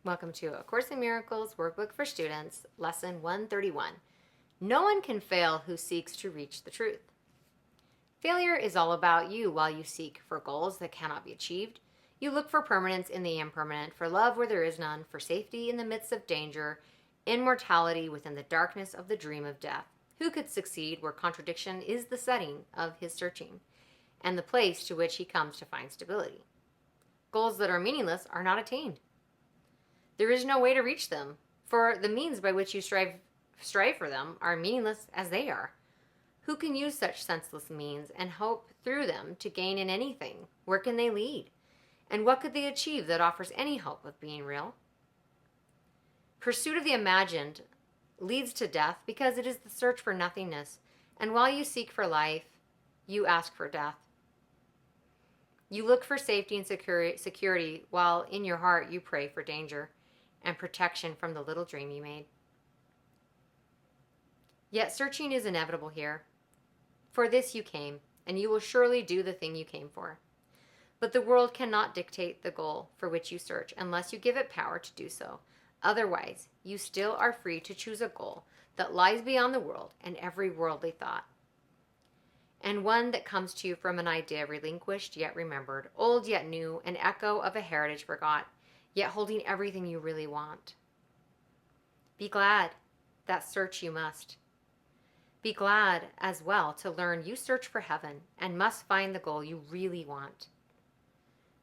Welcome to A Course in Miracles Workbook for Students, Lesson 131. No one can fail who seeks to reach the truth. Failure is all about you while you seek for goals that cannot be achieved. You look for permanence in the impermanent, for love where there is none, for safety in the midst of danger, immortality within the darkness of the dream of death. Who could succeed where contradiction is the setting of his searching, and the place to which he comes to find stability? Goals that are meaningless are not attained. There is no way to reach them, for the means by which you strive for them are meaningless as they are. Who can use such senseless means and hope through them to gain in anything? Where can they lead? And what could they achieve that offers any hope of being real? Pursuit of the imagined leads to death because it is the search for nothingness, and while you seek for life, you ask for death. You look for safety and security while in your heart you pray for danger and protection from the little dream you made. Yet searching is inevitable here. For this you came, and you will surely do the thing you came for. But the world cannot dictate the goal for which you search unless you give it power to do so. Otherwise, you still are free to choose a goal that lies beyond the world and every worldly thought, and one that comes to you from an idea relinquished yet remembered, old yet new, an echo of a heritage forgot, yet holding everything you really want. Be glad that search you must. Be glad as well to learn you search for heaven and must find the goal you really want.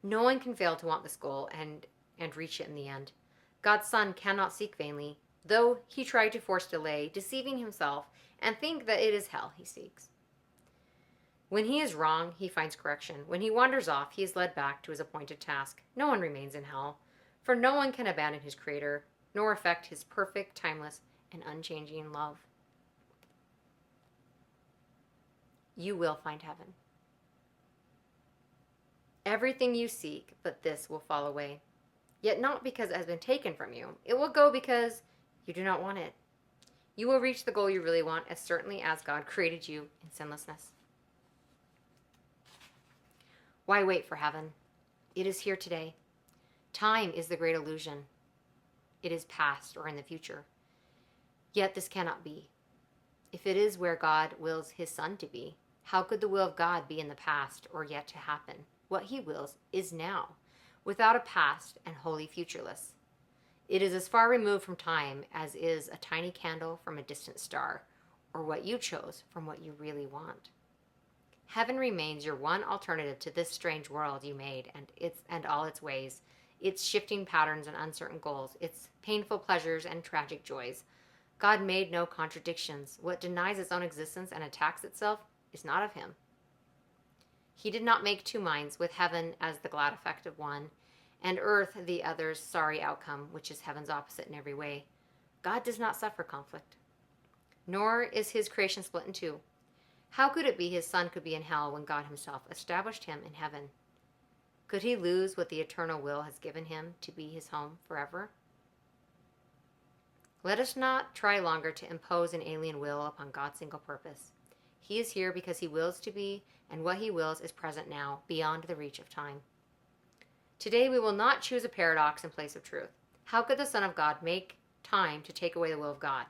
No one can fail to want this goal and reach it in the end. God's Son cannot seek vainly, though he tried to force delay, deceiving himself, and think that it is hell he seeks. When he is wrong, he finds correction. When he wanders off, he is led back to his appointed task. No one remains in hell, for no one can abandon his Creator, nor affect his perfect, timeless, and unchanging love. You will find heaven. Everything you seek but this will fall away, yet not because it has been taken from you. It will go because you do not want it. You will reach the goal you really want as certainly as God created you in sinlessness. Why wait for heaven? It is here today. Time is the great illusion. It is past or in the future. Yet this cannot be. If it is where God wills his Son to be, how could the will of God be in the past or yet to happen? What he wills is now, without a past and wholly futureless. It is as far removed from time as is a tiny candle from a distant star, or what you chose from what you really want. Heaven remains your one alternative to this strange world you made and all its ways, its shifting patterns and uncertain goals, its painful pleasures and tragic joys. God made no contradictions. What denies its own existence and attacks itself is not of him. He did not make two minds, with heaven as the glad effect of one, and earth the other's sorry outcome, which is heaven's opposite in every way. God does not suffer conflict, nor is his creation split in two. How could it be his Son could be in hell when God himself established him in heaven? Could he lose what the eternal will has given him to be his home forever? Let us not try longer to impose an alien will upon God's single purpose. He is here because he wills to be, and what he wills is present now, beyond the reach of time. Today we will not choose a paradox in place of truth. How could the Son of God make time to take away the will of God?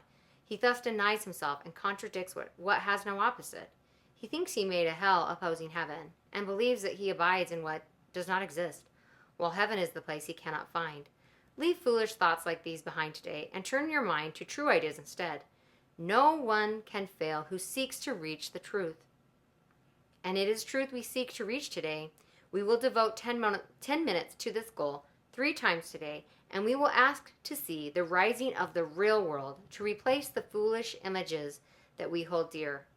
He thus denies himself and contradicts what has no opposite. He thinks he made a hell opposing heaven, and believes that he abides in what does not exist, while heaven is the place he cannot find. Leave foolish thoughts like these behind today, and turn your mind to true ideas instead. No one can fail who seeks to reach the truth. And it is truth we seek to reach today. We will devote 10 minutes to this goal 3 times today, and we will ask to see the rising of the real world to replace the foolish images that we hold dear,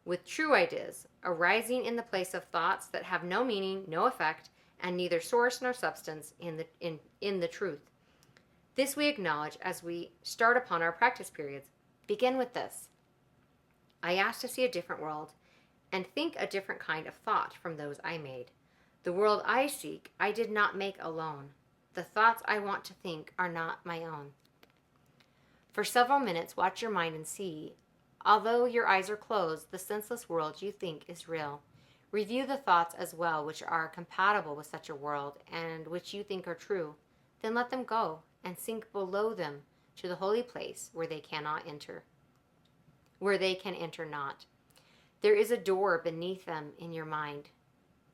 with true ideas arising in the place of thoughts that have no meaning, no effect, and neither source nor substance in the truth. This we acknowledge as we start upon our practice periods. Begin with this. I ask to see a different world and think a different kind of thought from those I made. The world I seek, I did not make alone. The thoughts I want to think are not my own. For several minutes, watch your mind and see. Although your eyes are closed, the senseless world you think is real. Review the thoughts as well which are compatible with such a world and which you think are true. Then let them go and sink below them to the holy place where they cannot enter, where they can enter not. There is a door beneath them in your mind,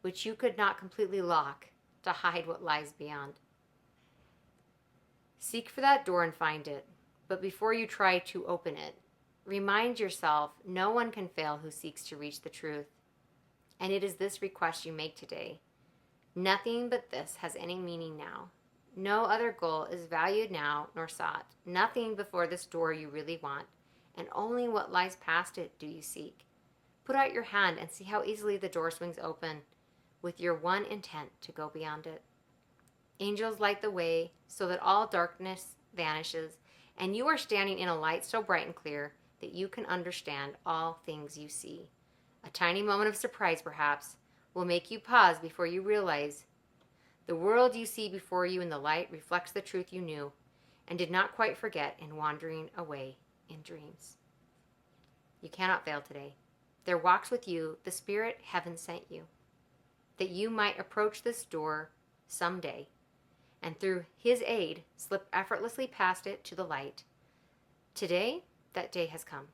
which you could not completely lock to hide what lies beyond. Seek for that door and find it, but before you try to open it, remind yourself no one can fail who seeks to reach the truth. And it is this request you make today. Nothing but this has any meaning now. No other goal is valued now nor sought. Nothing before this door you really want, and only what lies past it do you seek. Put out your hand and see how easily the door swings open with your one intent to go beyond it. Angels light the way so that all darkness vanishes, and you are standing in a light so bright and clear that you can understand all things you see. A tiny moment of surprise, perhaps, will make you pause before you realize the world you see before you in the light reflects the truth you knew and did not quite forget in wandering away in dreams. You cannot fail today. There walks with you the Spirit heaven sent you, that you might approach this door someday, and through his aid slip effortlessly past it to the light. Today, that day has come.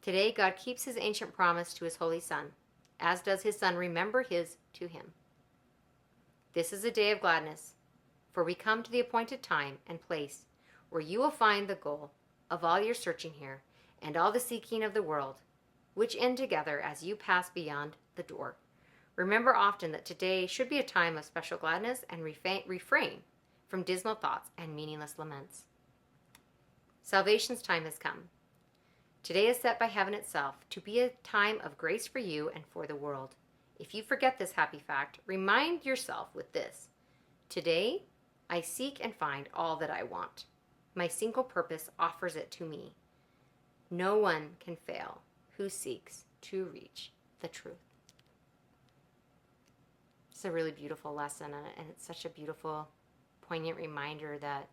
Today, God keeps his ancient promise to his holy Son, as does his Son remember his to him. This is a day of gladness, for we come to the appointed time and place where you will find the goal of all your searching here and all the seeking of the world, which end together as you pass beyond the door. Remember often that today should be a time of special gladness, and refrain from dismal thoughts and meaningless laments. Salvation's time has come. Today is set by heaven itself to be a time of grace for you and for the world. If you forget this happy fact, remind yourself with this. Today, I seek and find all that I want. My single purpose offers it to me. No one can fail who seeks to reach the truth. It's a really beautiful lesson, and it's such a beautiful, poignant reminder that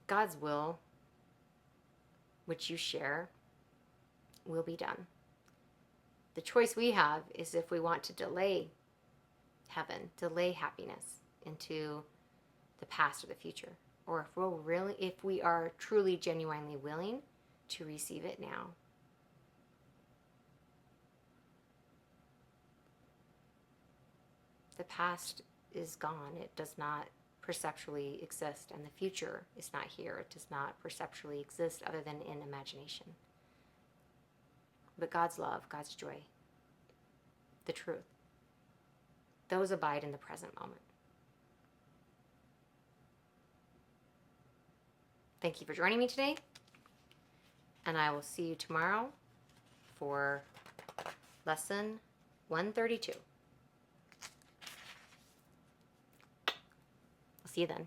God's will, which you share, will be done. The choice we have is if we want to delay heaven, delay happiness into the past or the future, or if we are truly, genuinely willing to receive it now. The past is gone. It does not perceptually exist, and the future is not here. It does not perceptually exist other than in imagination. But God's love, God's joy, the truth, those abide in the present moment. Thank you for joining me today, and I will see you tomorrow for lesson 132. See you then.